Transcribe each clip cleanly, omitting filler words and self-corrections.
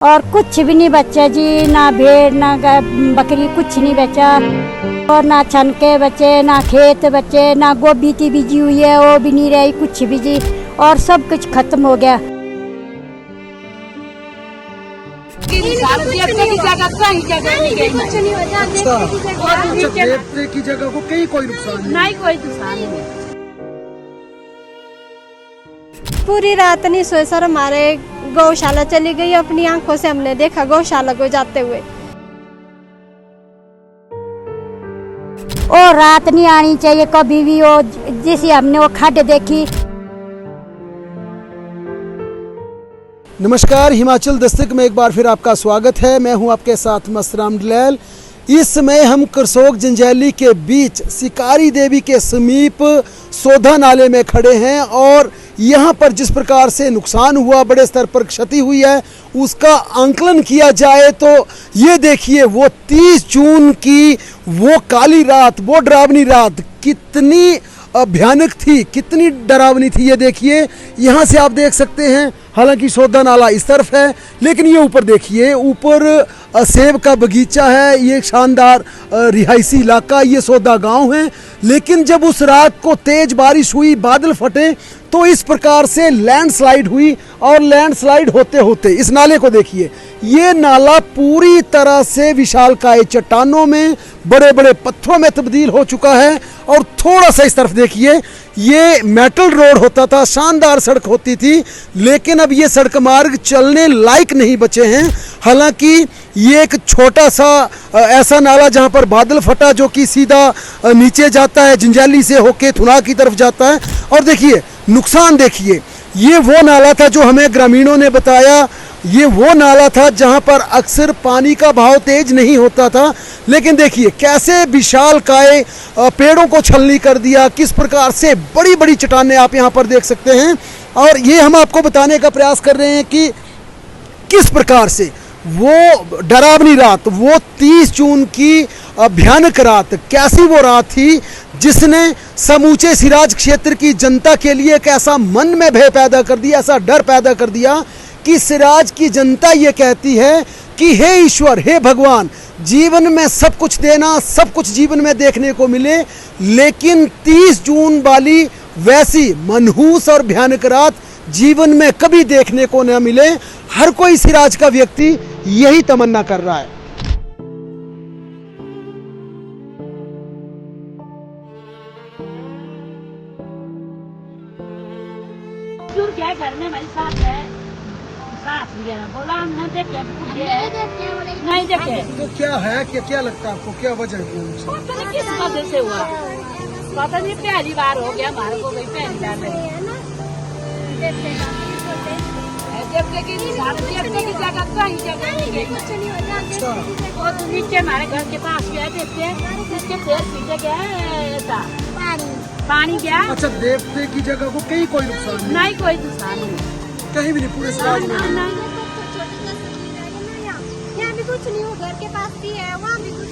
और कुछ भी नहीं बचा जी, ना भेड़ ना बकरी, कुछ नहीं बचा। और ना छनके बचे, ना खेत बचे, ना गोभी की बीजी हुई है वो भी नहीं रही, कुछ भी जी। और सब कुछ खत्म हो गया। देवते की जगह को कहीं कोई नुकसान नहीं, कोई नुकसान नहीं। पूरी रात नहीं सोए सर, हमारे गौशाला चली गई, अपनी आंखों से हमने देखा गौशाला को जाते हुए। और रात नहीं आनी चाहिए कभी भी, वो जैसे हमने वो खड्ड देखी। नमस्कार, हिमाचल दस्तक में एक बार फिर आपका स्वागत है। मैं हूं आपके साथ मस्तराम डलैल। इस समय हम करसोग जंजैली के बीच शिकारी देवी के समीप सोधा नाले में खड़े हैं और यहाँ पर जिस प्रकार से नुकसान हुआ, बड़े स्तर पर क्षति हुई है, उसका आंकलन किया जाए तो ये देखिए, वो 30 जून की वो काली रात, वो डरावनी रात कितनी भयानक थी, कितनी डरावनी थी। ये देखिए, यहाँ से आप देख सकते हैं, हालांकि सोधा नाला इस तरफ है, लेकिन ये ऊपर देखिए, ऊपर सेब का बगीचा है। ये एक शानदार रिहायशी इलाका, ये सोधा गांव है। लेकिन जब उस रात को तेज बारिश हुई, बादल फटे, तो इस प्रकार से लैंडस्लाइड हुई और लैंडस्लाइड होते होते इस नाले को देखिए, ये नाला पूरी तरह से विशालकाय चट्टानों में, बड़े बड़े पत्थरों में तब्दील हो चुका है। और थोड़ा सा इस तरफ देखिए, ये मेटल रोड होता था, शानदार सड़क होती थी, लेकिन अब ये सड़क मार्ग चलने लायक नहीं बचे हैं। हालांकि ये एक छोटा सा ऐसा नाला जहां पर बादल फटा, जो कि सीधा नीचे जाता है, जंजैली से होके थुना की तरफ जाता है। और देखिए नुकसान, देखिए ये वो नाला था जो हमें ग्रामीणों ने बताया, ये वो नाला था जहां पर अक्सर पानी का बहाव तेज नहीं होता था। लेकिन देखिए कैसे विशालकाय पेड़ों को छलनी कर दिया, किस प्रकार से बड़ी बड़ी चट्टानें आप यहां पर देख सकते हैं। और ये हम आपको बताने का प्रयास कर रहे हैं कि किस प्रकार से वो डरावनी रात, वो 30 जून की भयानक रात, कैसी वो रात थी जिसने समूचे सिराज क्षेत्र की जनता के लिए एक ऐसा मन में भय पैदा कर दिया, ऐसा डर पैदा कर दिया कि सिराज की जनता ये कहती है कि हे ईश्वर, हे भगवान, जीवन में सब कुछ देना, सब कुछ जीवन में देखने को मिले, लेकिन 30 जून वाली वैसी मनहूस और भयानक रात जीवन में कभी देखने को न मिले। हर कोई सिराज का व्यक्ति यही तमन्ना कर रहा है। क्या घर में मेरे साथ है, साथ लिया बोला हम नहीं देखे, नहीं देखे। तो क्या है, क्या लगता है आपको, क्या वजह है? पता नहीं किस वजह से हुआ, पता नहीं, पहली बार हो गया हमारे को, भाई पहली बार नहीं। देवते की जगह कहीं जगह नहीं गई। और नीचे हमारे घर के पास गया, देवते उसके पेड़ पीछे गया, पानी गया। अच्छा, देवते की जगह को कहीं कोई नुकसान नहीं, कोई नुकसान नहीं, कहीं भी नहीं, पूरे सिराज में यहाँ भी कुछ नहीं हो, घर के पास भी है, वहाँ भी कुछ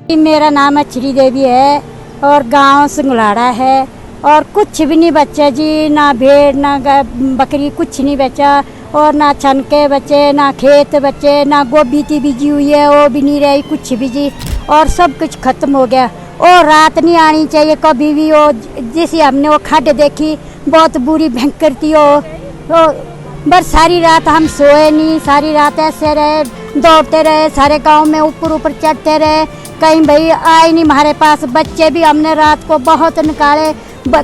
नहीं। मेरा नाम श्री देवी है और गांव सिंगलाड़ा है। और कुछ भी नहीं बचा जी, ना भेड़ ना बकरी, कुछ नहीं बचा। और ना छनके बचे, ना खेत बचे, ना गोभी की बीजी हुई है वो भी नहीं रही, कुछ भी जी। और सब कुछ खत्म हो गया। और रात नहीं आनी चाहिए कभी भी, वो जैसे हमने वो खड्ड देखी, बहुत बुरी भयंकर थी वो। बस सारी रात हम सोए नहीं, सारी रात ऐसे रहे, दौड़ते रहे, सारे गांव में ऊपर ऊपर चढ़ते रहे, कहीं भाई आए नहीं हमारे पास। बच्चे भी हमने रात को बहुत निकाले,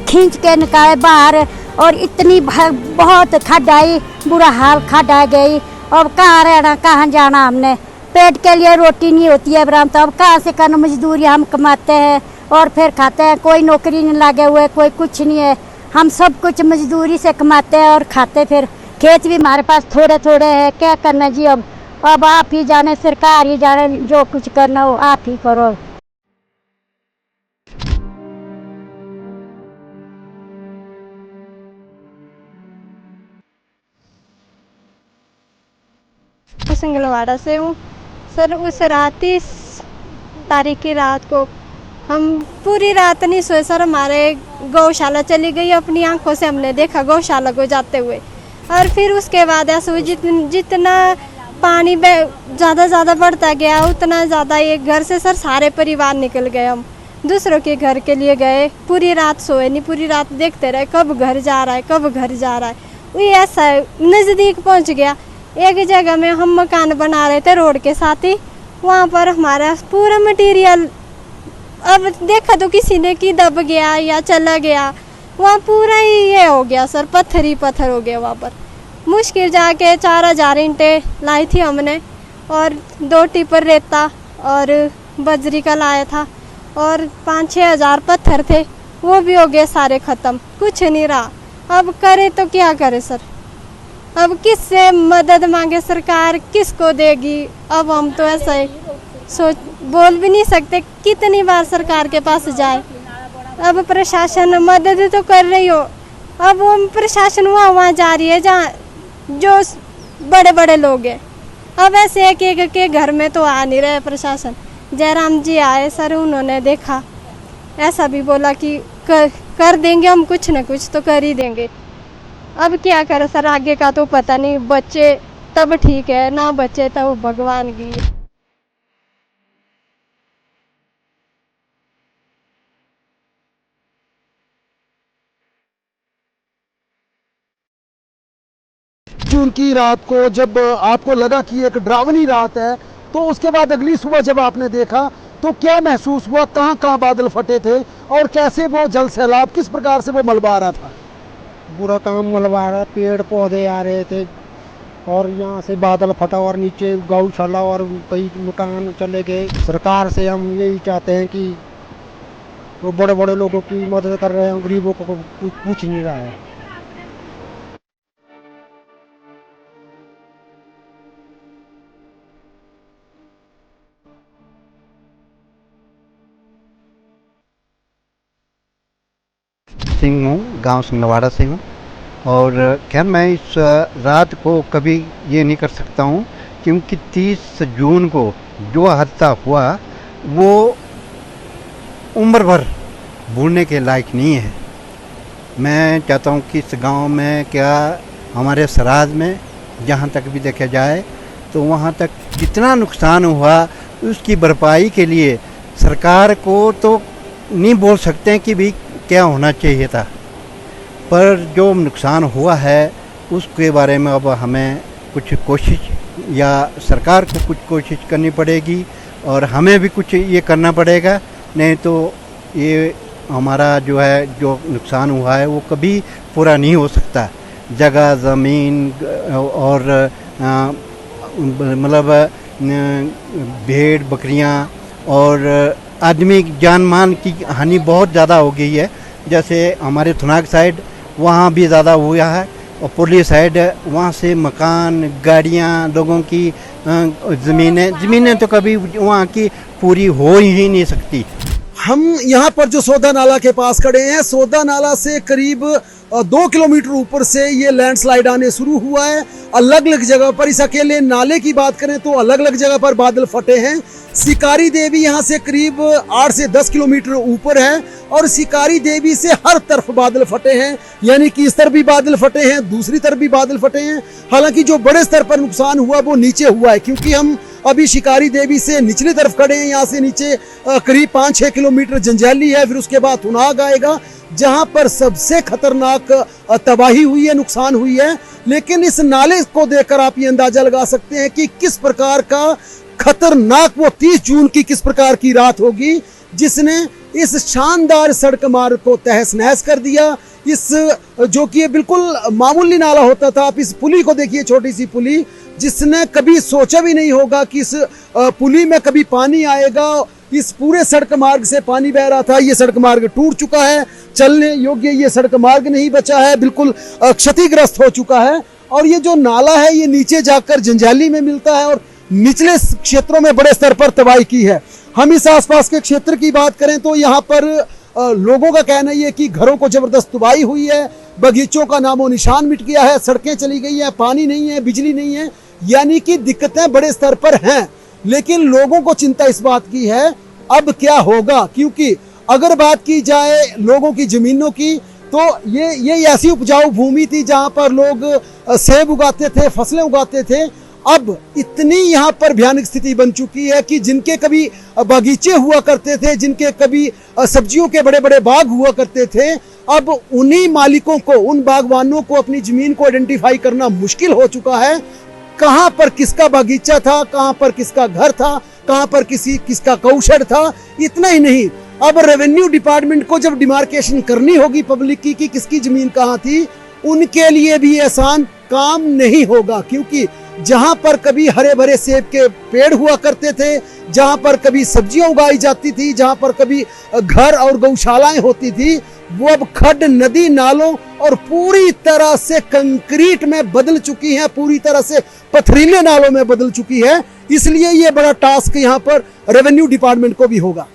खींच के निकाले बाहर। और इतनी बहुत खड्ड आई, बुरा हाल खड्ड आ गई। अब कहाँ रहना, कहाँ जाना, हमने पेट के लिए रोटी नहीं होती है ब्राह्मण, तो अब कहाँ से करना, मजदूरी हम कमाते हैं और फिर खाते हैं। कोई नौकरी नहीं लगे हुए, कोई कुछ नहीं है, हम सब कुछ मजदूरी से कमाते हैं और खाते। फिर खेत भी हमारे पास थोड़े थोड़े हैं, क्या करना जी। अब आप ही जाने, सरकार ही जाने, जो कुछ करना हो आप ही करो। सिंगलवाड़ा से हूँ सर। उस रात 30 तारीख की रात को हम पूरी रात नहीं सोए सर, हमारे गौशाला चली गई, अपनी आंखों से हमने देखा गौशाला को जाते हुए। और फिर उसके बाद ऐसा हुआ जितना पानी ज़्यादा बढ़ता गया उतना ज़्यादा ये घर से सर सारे परिवार निकल गए। हम दूसरों के घर के लिए गए, पूरी रात सोए नहीं, पूरी रात देखते रहे कब घर जा रहा है, कब घर जा रहा है। वही ऐसा नज़दीक पहुंच गया। एक जगह में हम मकान बना रहे थे रोड के साथ ही, वहाँ पर हमारा पूरा मटेरियल अब देखा तो किसी ने कि दब गया या चला गया, वहाँ पूरा ही ये हो गया सर, पत्थर ही पत्थर हो गया। वहाँ पर मुश्किल जाके 4000 ईंटें लाई थी हमने और 2 टिपर रेता और बजरी का लाया था और 5-6 हज़ार पत्थर थे, वो भी हो गए सारे ख़त्म, कुछ नहीं रहा। अब करे तो क्या करे सर, अब किससे मदद मांगे सरकार, किसको देगी। अब हम तो ऐसा ही बोल भी नहीं सकते, कितनी बार सरकार के पास जाए। अब प्रशासन मदद तो कर रही हो, अब वो प्रशासन वहाँ जा रही है जहाँ जो बड़े बड़े लोग हैं। अब ऐसे एक एक के घर में तो आ नहीं रहे प्रशासन। जयराम जी आए सर, उन्होंने देखा, ऐसा भी बोला कि कर देंगे हम, कुछ न कुछ तो कर ही देंगे। अब क्या करें सर, आगे का तो पता नहीं, बच्चे तब ठीक है, ना बच्चे तब भगवान की। जून की रात को जब आपको लगा कि एक डरावनी रात है, तो उसके बाद अगली सुबह जब आपने देखा तो क्या महसूस हुआ? कहाँ कहाँ बादल फटे थे और कैसे वो जल सैलाब, किस प्रकार से वो मलबा आ रहा था? बुरा काम मलबा रहा, पेड़ पौधे आ रहे थे और यहाँ से बादल फटा और नीचे गौशाला और कई मकान चले गए। सरकार से हम यही चाहते हैं कि वो बड़े बड़े लोगों की मदद कर रहे हैं, गरीबों को कुछ पूछ नहीं रहा है। सिंह हूँ, गांव सिंगलवाड़ा से हूँ। और खैर मैं इस रात को कभी ये नहीं कर सकता हूँ, क्योंकि 30 जून को जो हादसा हुआ वो उम्र भर भूलने के लायक नहीं है। मैं चाहता हूँ कि इस गांव में, क्या हमारे सराज में जहाँ तक भी देखा जाए तो वहाँ तक जितना नुकसान हुआ उसकी भरपाई के लिए सरकार को तो नहीं बोल सकते कि भी क्या होना चाहिए था, पर जो नुकसान हुआ है उसके बारे में अब हमें कुछ कोशिश, या सरकार को कुछ कोशिश करनी पड़ेगी और हमें भी कुछ ये करना पड़ेगा। नहीं तो ये हमारा जो है जो नुकसान हुआ है वो कभी पूरा नहीं हो सकता। जगह ज़मीन और मतलब भेड़ बकरियां और आदमी जान मान की हानि बहुत ज़्यादा हो गई है। जैसे हमारे थुनाग साइड वहाँ भी ज़्यादा हुआ है और पुरली साइड वहाँ से मकान, गाड़ियाँ, लोगों की ज़मीनें तो कभी वहाँ की पूरी हो ही नहीं सकती। हम यहाँ पर जो सोधा नाला के पास खड़े हैं, सोधा नाला से करीब 2 किलोमीटर ऊपर से ये लैंडस्लाइड आने शुरू हुआ है। अलग अलग जगह पर, इस अकेले नाले की बात करें तो अलग अलग जगह पर बादल फटे हैं। शिकारी देवी यहाँ से करीब 8 से 10 किलोमीटर ऊपर है और शिकारी देवी से हर तरफ बादल फटे हैं, यानी कि इस तरफ भी बादल फटे हैं, दूसरी तरफ भी बादल फटे हैं। हालांकि जो बड़े स्तर पर नुकसान हुआ वो नीचे हुआ है, क्योंकि हम अभी शिकारी देवी से निचली तरफ खड़े हैं। यहाँ से नीचे करीब 5-6 किलोमीटर जंजैली है, फिर उसके बाद थुनाग आएगा, जहां पर सबसे खतरनाक तबाही हुई है, नुकसान हुई है। लेकिन इस नाले को देखकर आप ये अंदाजा लगा सकते हैं कि किस प्रकार का खतरनाक वो 30 जून की किस प्रकार की रात होगी, जिसने इस शानदार सड़क मार्ग को तहस नहस कर दिया। इस जो कि ये बिल्कुल मामूली नाला होता था, आप इस पुली को देखिए, छोटी सी पुली, जिसने कभी सोचा भी नहीं होगा कि इस पुली में कभी पानी आएगा। इस पूरे सड़क मार्ग से पानी बह रहा था, ये सड़क मार्ग टूट चुका है, चलने योग्य ये सड़क मार्ग नहीं बचा है, बिल्कुल क्षतिग्रस्त हो चुका है। और ये जो नाला है ये नीचे जाकर जंजैली में मिलता है और निचले क्षेत्रों में बड़े स्तर पर तबाही की है। हम इस आसपास के क्षेत्र की बात करें तो यहाँ पर लोगों का कहना ये कि घरों को जबरदस्त तबाही हुई है, बगीचों का नामो निशान मिट गया है, सड़कें चली गई हैं, पानी नहीं है, बिजली नहीं है, यानी कि दिक्कतें बड़े स्तर पर हैं। लेकिन लोगों को चिंता इस बात की है अब क्या होगा, क्योंकि अगर बात की जाए लोगों की जमीनों की तो ये ऐसी उपजाऊ भूमि थी जहां पर लोग सेब उगाते थे, फसलें उगाते थे। अब इतनी यहाँ पर भयानक स्थिति बन चुकी है कि जिनके कभी बगीचे हुआ करते थे, जिनके कभी सब्जियों के बड़े बड़े बाग हुआ करते थे, अब उन्हीं मालिकों को, उन बागवानों को अपनी जमीन को आइडेंटिफाई करना मुश्किल हो चुका है। कहां पर किसका बगीचा था, कहां पर किसका घर था, कहां पर किसका गौशेड था। इतना ही नहीं, अब रेवेन्यू डिपार्टमेंट को जब डिमार्केशन करनी होगी पब्लिक की कि किसकी जमीन कहां थी, उनके लिए भी आसान काम नहीं होगा। क्योंकि जहां पर कभी हरे भरे सेब के पेड़ हुआ करते थे, जहां पर कभी सब्जियां उगाई जाती थी, जहां पर कभी घर और गौशालाएं होती थी, वो अब खड्ड, नदी, नालों और पूरी तरह से कंक्रीट में बदल चुकी है, पूरी तरह से पथरीले नालों में बदल चुकी है। इसलिए ये बड़ा टास्क यहाँ पर रेवेन्यू डिपार्टमेंट को भी होगा।